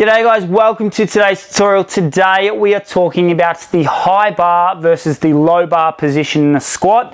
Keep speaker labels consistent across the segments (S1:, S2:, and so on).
S1: G'day guys, welcome to today's tutorial. Today we are talking about the high bar versus the low bar position in a squat.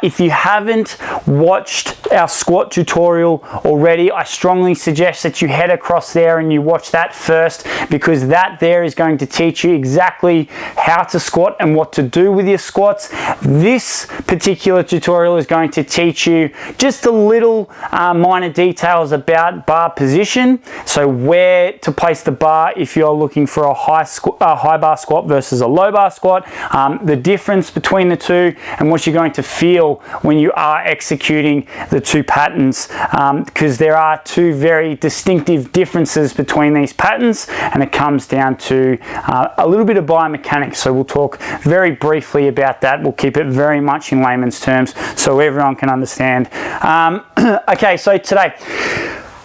S1: If you haven't watched our squat tutorial already, I strongly suggest that you head across there and you watch that first, because that there is going to teach you exactly how to squat and what to do with your squats. This particular tutorial is going to teach you just a little minor details about bar position, so where to place the bar if you're looking for a high bar squat versus a low bar squat, the difference between the two, and what you're going to feel when you are executing the two patterns, because there are two very distinctive differences between these patterns, and it comes down to a little bit of biomechanics. So we'll talk very briefly about that. We'll keep it very much in layman's terms so everyone can understand. Okay, so today,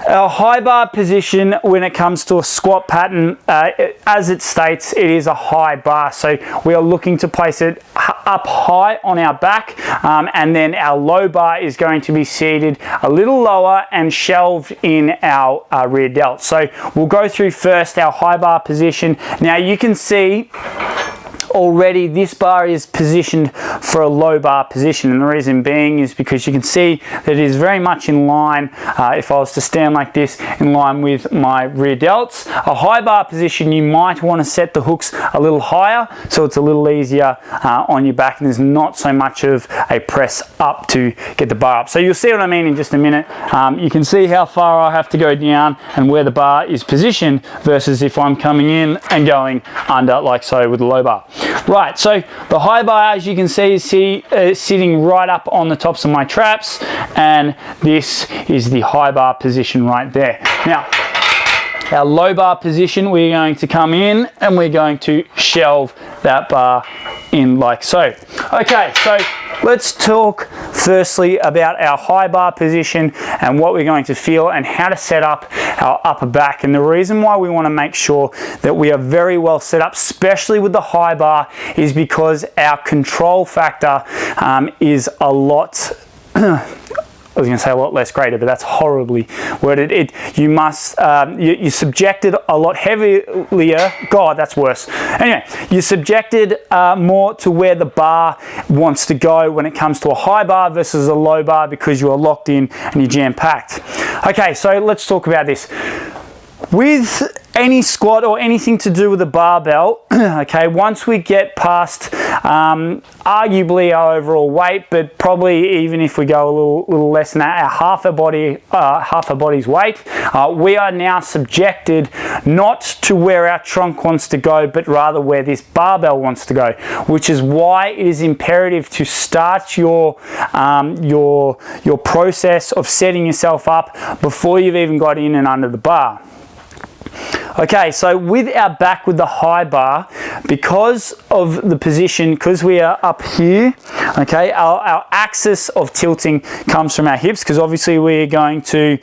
S1: our high bar position when it comes to a squat pattern, as it states, it is a high bar. So we are looking to place it up high on our back, and then our low bar is going to be seated a little lower and shelved in our rear delt. So we'll go through first our high bar position. Now you can see already this bar is positioned for a low bar position, and the reason being is because you can see that it is very much in line, if I was to stand like this, in line with my rear delts. A high bar position, you might want to set the hooks a little higher so it's a little easier on your back, and there's not so much of a press up to get the bar up. So you'll see what I mean in just a minute. You can see how far I have to go down and where the bar is positioned versus if I'm coming in and going under like so with the low bar. Right, so the high bar, as you can see, is sitting right up on the tops of my traps, and this is the high bar position right there. Now, our low bar position, we're going to come in and we're going to shelve that bar in like so. Okay, so let's talk firstly about our high bar position and what we're going to feel and how to set up our upper back. And the reason why we want to make sure that we are very well set up, especially with the high bar, is because our control factor is a lot I was going to say a lot less greater, but that's horribly worded. You're subjected a lot heavier. God, that's worse. Anyway, you're subjected more to where the bar wants to go when it comes to a high bar versus a low bar, because you are locked in and you're jam-packed. Okay, so let's talk about this. With any squat or anything to do with a barbell, okay, once we get past arguably our overall weight, but probably even if we go a little less than that, half our body's weight, we are now subjected not to where our trunk wants to go, but rather where this barbell wants to go, which is why it is imperative to start your process of setting yourself up before you've even got in and under the bar. Okay, so with our back with the high bar, because of the position, because we are up here, okay, our axis of tilting comes from our hips, because obviously we're going to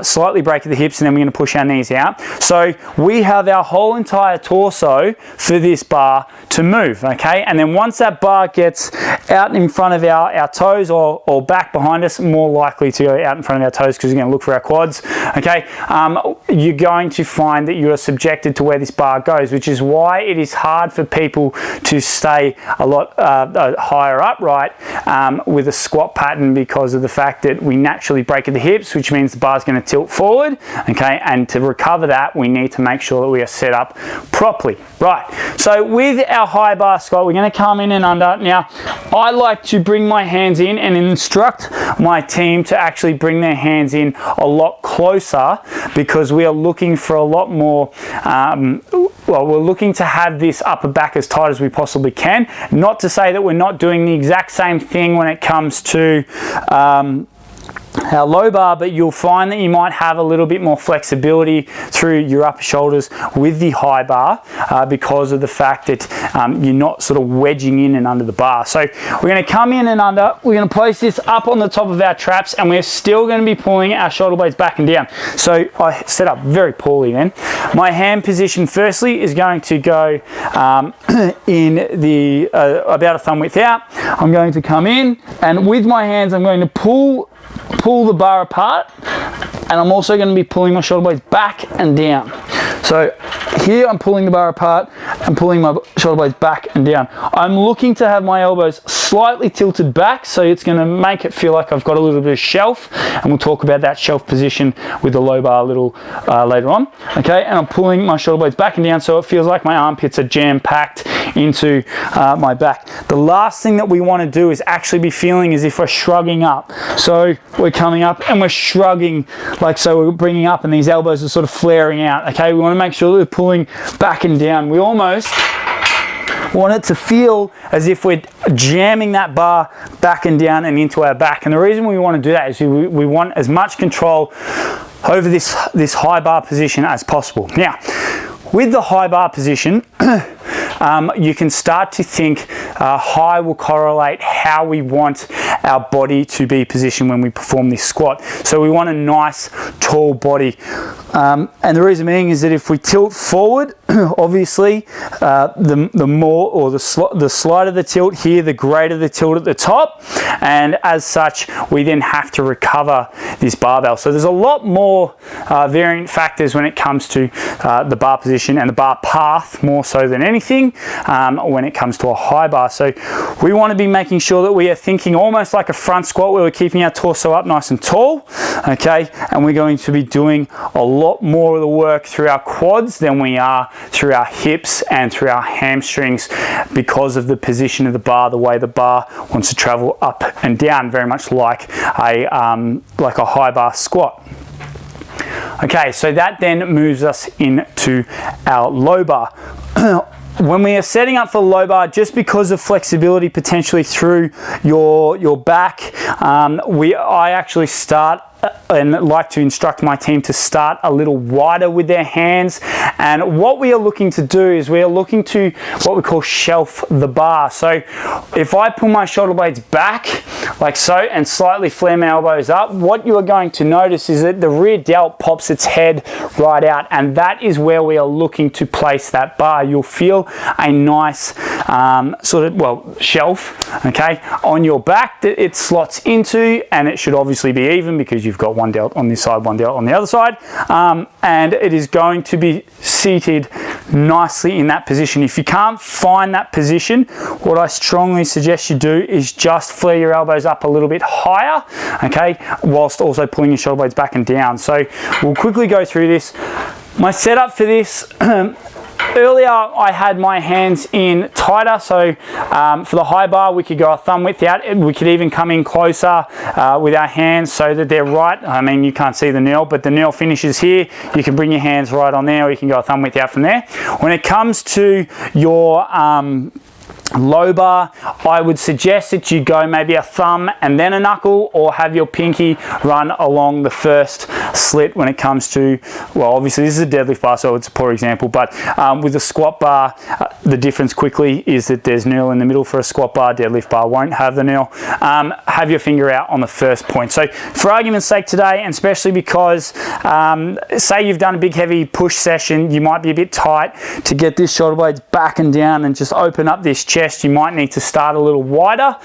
S1: slightly break at the hips and then we're going to push our knees out. So we have our whole entire torso for this bar to move, okay? And then once that bar gets out in front of our toes or back behind us, more likely to go out in front of our toes because we're going to look for our quads, okay, you're going to find that you are subjected to where this bar goes, which is why it is hard for people to stay a lot higher upright with a squat pattern, because of the fact that we naturally break at the hips, which means the bar is going to tilt forward, okay, and to recover that we need to make sure that we are set up properly. Right, so with our high bar squat, we're going to come in and under. Now, I like to bring my hands in and instruct my team to actually bring their hands in a lot closer, because we are looking for a lot more, we're looking to have this upper back as tight as we possibly can. Not to say that we're not doing the exact same thing when it comes to our low bar, but you'll find that you might have a little bit more flexibility through your upper shoulders with the high bar, because of the fact that you're not sort of wedging in and under the bar. So we're going to come in and under, we're going to place this up on the top of our traps, and we're still going to be pulling our shoulder blades back and down. So I set up very poorly then. My hand position firstly is going to go in the about a thumb width out. I'm going to come in, and with my hands I'm going to pull the bar apart, and I'm also going to be pulling my shoulder blades back and down. So here I'm pulling the bar apart and pulling my shoulder blades back and down. I'm looking to have my elbows slightly tilted back, so it's going to make it feel like I've got a little bit of shelf, and we'll talk about that shelf position with the low bar a little later on. Okay, and I'm pulling my shoulder blades back and down so it feels like my armpits are jam-packed into my back. The last thing that we want to do is actually be feeling as if we're shrugging up. So we're coming up and we're shrugging like so, we're bringing up and these elbows are sort of flaring out. Okay, we want to make sure that we're pulling back and down. We almost want it to feel as if we're jamming that bar back and down and into our back. And the reason we want to do that is we want as much control over this high bar position as possible. Now, with the high bar position, you can start to think high will correlate how we want our body to be positioned when we perform this squat. So we want a nice tall body. And the reason being is that if we tilt forward, obviously the more, or the slighter the tilt here, the greater the tilt at the top, and as such we then have to recover this barbell. So there's a lot more variant factors when it comes to the bar position and the bar path, more so than anything when it comes to a high bar. So we want to be making sure that we are thinking almost like a front squat where we're keeping our torso up nice and tall, okay, and we're going to be doing a lot more of the work through our quads than we are through our hips and through our hamstrings, because of the position of the bar, the way the bar wants to travel up and down, very much like a high bar squat. Okay, so that then moves us into our low bar. When we are setting up for low bar, just because of flexibility potentially through your back, I actually start and like to instruct my team to start a little wider with their hands. And what we are looking to do is we are looking to what we call shelf the bar. So if I pull my shoulder blades back like so and slightly flare my elbows up, what you are going to notice is that the rear delt pops its head right out, and that is where we are looking to place that bar. You'll feel a nice shelf, okay, on your back that it slots into, and it should obviously be even because you've got one delt on this side, one delt on the other side, and it is going to be seated nicely in that position. If you can't find that position, what I strongly suggest you do is just flare your elbows up a little bit higher, okay, whilst also pulling your shoulder blades back and down. So we'll quickly go through this. My setup for this, earlier I had my hands in tighter, so for the high bar we could go a thumb width out. We could even come in closer with our hands so that they're right. I mean, you can't see the nail, but the nail finishes here. You can bring your hands right on there, or you can go a thumb width out from there. When it comes to your low bar, I would suggest that you go maybe a thumb and then a knuckle, or have your pinky run along the first slit when it comes to, well, obviously this is a deadlift bar, so it's a poor example, but with a squat bar, the difference quickly is that there's nail in the middle for a squat bar. Deadlift bar won't have the nail. Have your finger out on the first point. So for argument's sake today, and especially because say you've done a big heavy push session, you might be a bit tight to get this shoulder blades back and down and just open up this chest. You might need to start a little wider.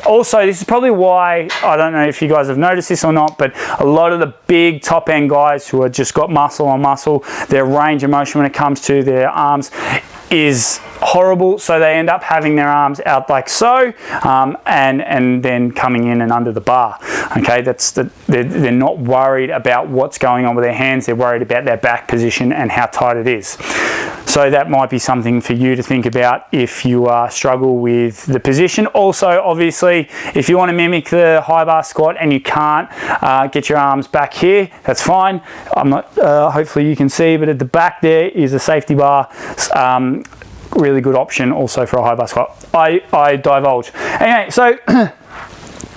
S1: Also, this is probably why, I don't know if you guys have noticed this or not, but a lot of the big top end guys who have just got muscle on muscle, their range of motion when it comes to their arms is horrible, so they end up having their arms out like so, and then coming in and under the bar. Okay, they're not worried about what's going on with their hands, they're worried about their back position and how tight it is. So that might be something for you to think about if you struggle with the position. Also, obviously, if you want to mimic the high bar squat and you can't get your arms back here, that's fine. I'm not. Hopefully you can see, but at the back there is a safety bar. Really good option also for a high bar squat. I divulge. Anyway, so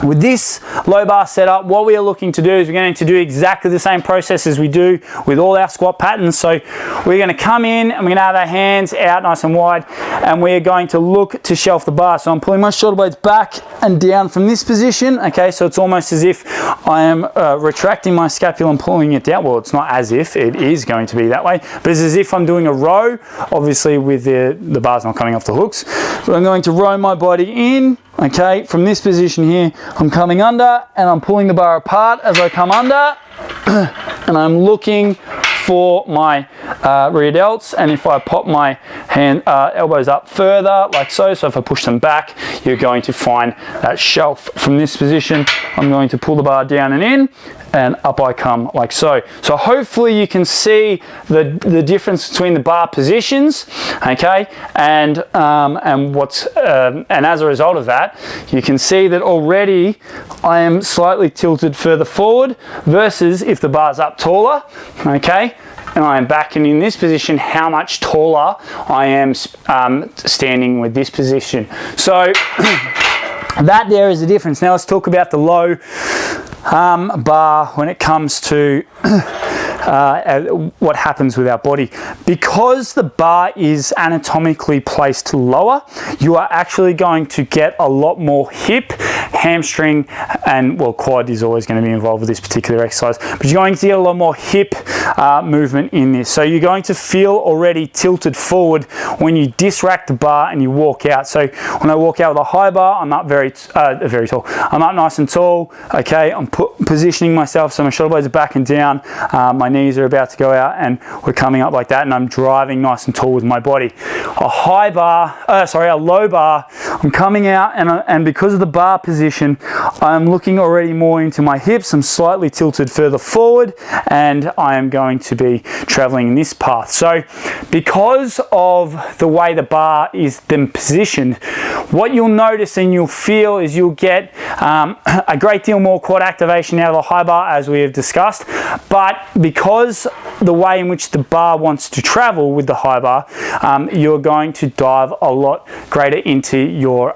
S1: with this low bar setup, what we are looking to do is we're going to do exactly the same process as we do with all our squat patterns. So we're going to come in and we're going to have our hands out nice and wide, and we're going to look to shelf the bar. So I'm pulling my shoulder blades back and down from this position. Okay, so it's almost as if I am retracting my scapula and pulling it down. Well, it's not as if, it is going to be that way, but it's as if I'm doing a row, obviously with the bars not coming off the hooks. But I'm going to row my body in. Okay, from this position here, I'm coming under and I'm pulling the bar apart as I come under, and I'm looking for my rear delts, and if I pop my elbows up further like so if I push them back, you're going to find that shelf. From this position, I'm going to pull the bar down and in, and up I come like so. So hopefully you can see the difference between the bar positions, okay, and as a result of that, you can see that already I am slightly tilted further forward versus if the bar's up taller, okay, and I am back and in this position, how much taller I am standing with this position. So that there is the difference. Now let's talk about the low bar when it comes to what happens with our body. Because the bar is anatomically placed lower, you are actually going to get a lot more hip, hamstring, and well, quad is always going to be involved with this particular exercise, but you're going to get a lot more hip movement in this. So you're going to feel already tilted forward when you disrack the bar and you walk out. So when I walk out with a high bar, I'm up very tall. I'm up nice and tall, okay, I'm positioning myself so my shoulder blades are back and down, my knees are about to go out, and we're coming up like that, and I'm driving nice and tall with my body. A low bar, I'm coming out, and because of the bar position, I'm looking already more into my hips. I'm slightly tilted further forward, and I am going to be traveling in this path. So because of the way the bar is then positioned, what you'll notice and you'll feel is you'll get a great deal more quad activation out of the high bar, as we have discussed, but because the way in which the bar wants to travel with the high bar, you're going to dive a lot greater into your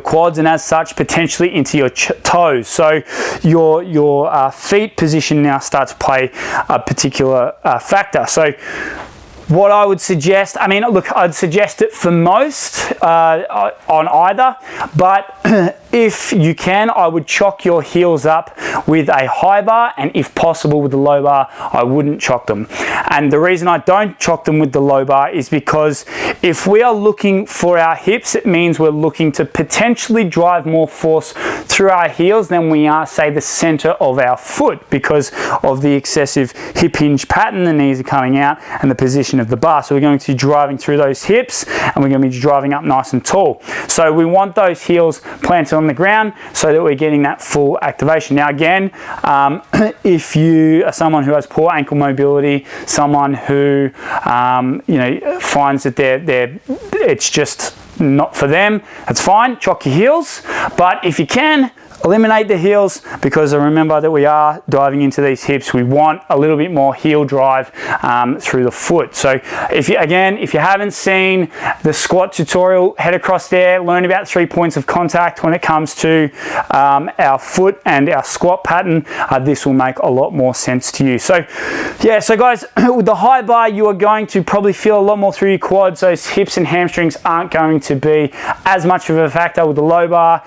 S1: quads, and as such potentially into your toes. So your feet position now starts to play a particular factor. So what I would suggest, I'd suggest it for most on either, but if you can, I would chock your heels up with a high bar, and if possible with the low bar, I wouldn't chock them. And the reason I don't chock them with the low bar is because if we are looking for our hips, it means we're looking to potentially drive more force through our heels than we are, say, the center of our foot, because of the excessive hip hinge pattern. The knees are coming out and the position of the bar. So we're going to be driving through those hips, and we're going to be driving up nice and tall. So we want those heels planted on the ground so that we're getting that full activation. Now again, if you are someone who has poor ankle mobility, someone who finds that it's just not for them, that's fine, chock your heels. But if you can, eliminate the heels, because remember that we are diving into these hips. We want a little bit more heel drive through the foot. So if you haven't seen the squat tutorial, head across there, learn about 3 points of contact when it comes to our foot and our squat pattern. This will make a lot more sense to you. So yeah, so guys, with the high bar, you are going to probably feel a lot more through your quads. Those hips and hamstrings aren't going to be as much of a factor with the low bar.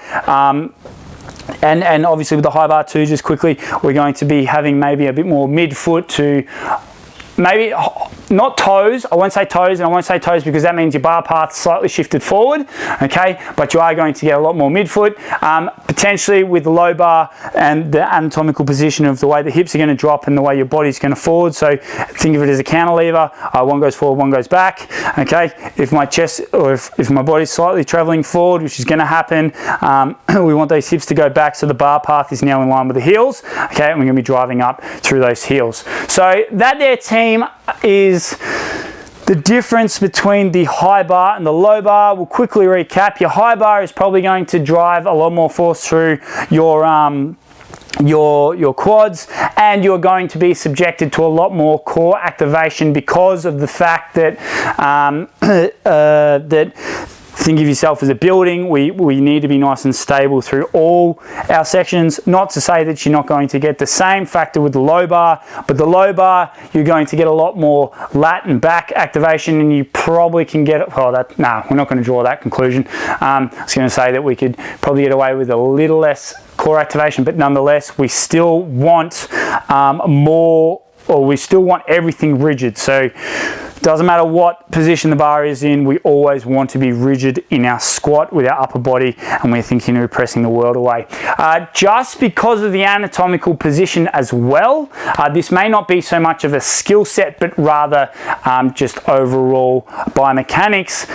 S1: And obviously with the high bar too, just quickly, we're going to be having maybe a bit more midfoot to maybe not toes. I won't say toes, and I won't say toes because that means your bar path slightly shifted forward, okay? But you are going to get a lot more midfoot, potentially with the low bar and the anatomical position of the way the hips are going to drop and the way your body's going to forward. So think of it as a cantilever. One goes forward, one goes back, okay? If my chest or if my body's slightly traveling forward, which is going to happen, we want those hips to go back so the bar path is now in line with the heels, okay? And we're going to be driving up through those heels. So that there, team, is the difference between the high bar and the low bar. We'll quickly recap. Your high bar is probably going to drive a lot more force through your quads, and you're going to be subjected to a lot more core activation because of the fact that think of yourself as a building. We need to be nice and stable through all our sections. Not to say that you're not going to get the same factor with the low bar, but the low bar, you're going to get a lot more lat and back activation, and you probably can get it. Well, we're not going to draw that conclusion. I was going to say that we could probably get away with a little less core activation, but nonetheless, we still want more or we still want everything rigid. So doesn't matter what position the bar is in, we always want to be rigid in our squat with our upper body, and we're thinking of pressing the world away. Just because of the anatomical position as well, this may not be so much of a skill set, but rather just overall biomechanics.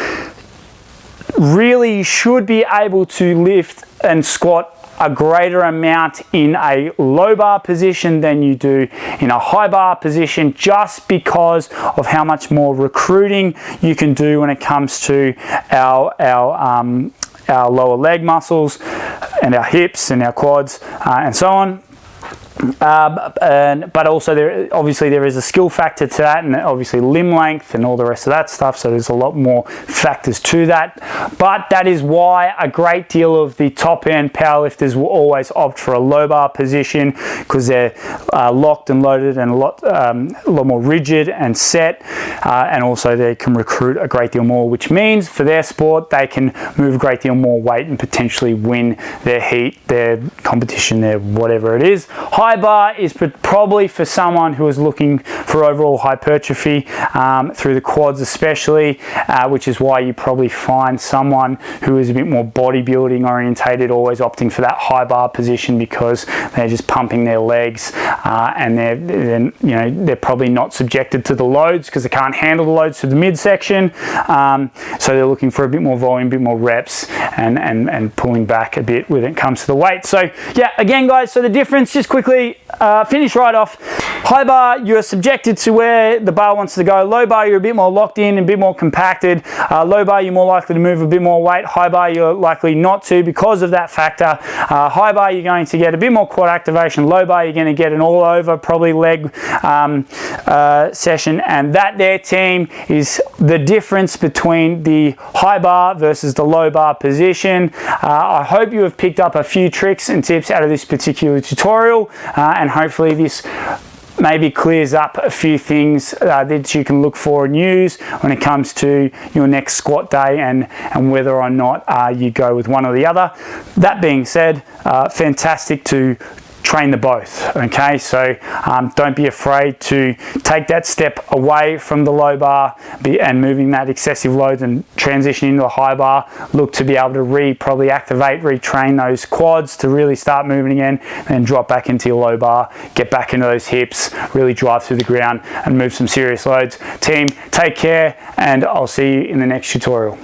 S1: Really, you should be able to lift and squat a greater amount in a low bar position than you do in a high bar position, just because of how much more recruiting you can do when it comes to our lower leg muscles and our hips and our quads and so on. But also there is a skill factor to that, and obviously limb length and all the rest of that stuff, so there's a lot more factors to that. But that is why a great deal of the top end powerlifters will always opt for a low bar position, because they're locked and loaded and a lot more rigid and set, and also they can recruit a great deal more, which means for their sport they can move a great deal more weight and potentially win their heat, their competition, their whatever it is. High bar is probably for someone who is looking for overall hypertrophy through the quads especially, which is why you probably find someone who is a bit more bodybuilding orientated always opting for that high bar position, because they're just pumping their legs and they're probably not subjected to the loads because they can't handle the loads to the midsection, so they're looking for a bit more volume, a bit more reps, and pulling back a bit when it comes to the weight. So yeah, again guys, so the difference, just quickly finish right off. High bar, you're subjected to where the bar wants to go. Low bar, you're a bit more locked in and a bit more compacted. Low bar, you're more likely to move a bit more weight. High bar, you're likely not to because of that factor. High bar, you're going to get a bit more quad activation. Low bar, you're going to get an all over, probably leg session. And that there, team, is the difference between the high bar versus the low bar position. I hope you have picked up a few tricks and tips out of this particular tutorial, and hopefully this maybe clears up a few things that you can look for and use when it comes to your next squat day, and whether or not you go with one or the other. That being said, fantastic to train the both. Okay, so don't be afraid to take that step away from the low bar and moving that excessive loads and transitioning into a high bar. Look to be able to probably activate, retrain those quads to really start moving again, and drop back into your low bar, get back into those hips, really drive through the ground and move some serious loads. Team, take care, and I'll see you in the next tutorial.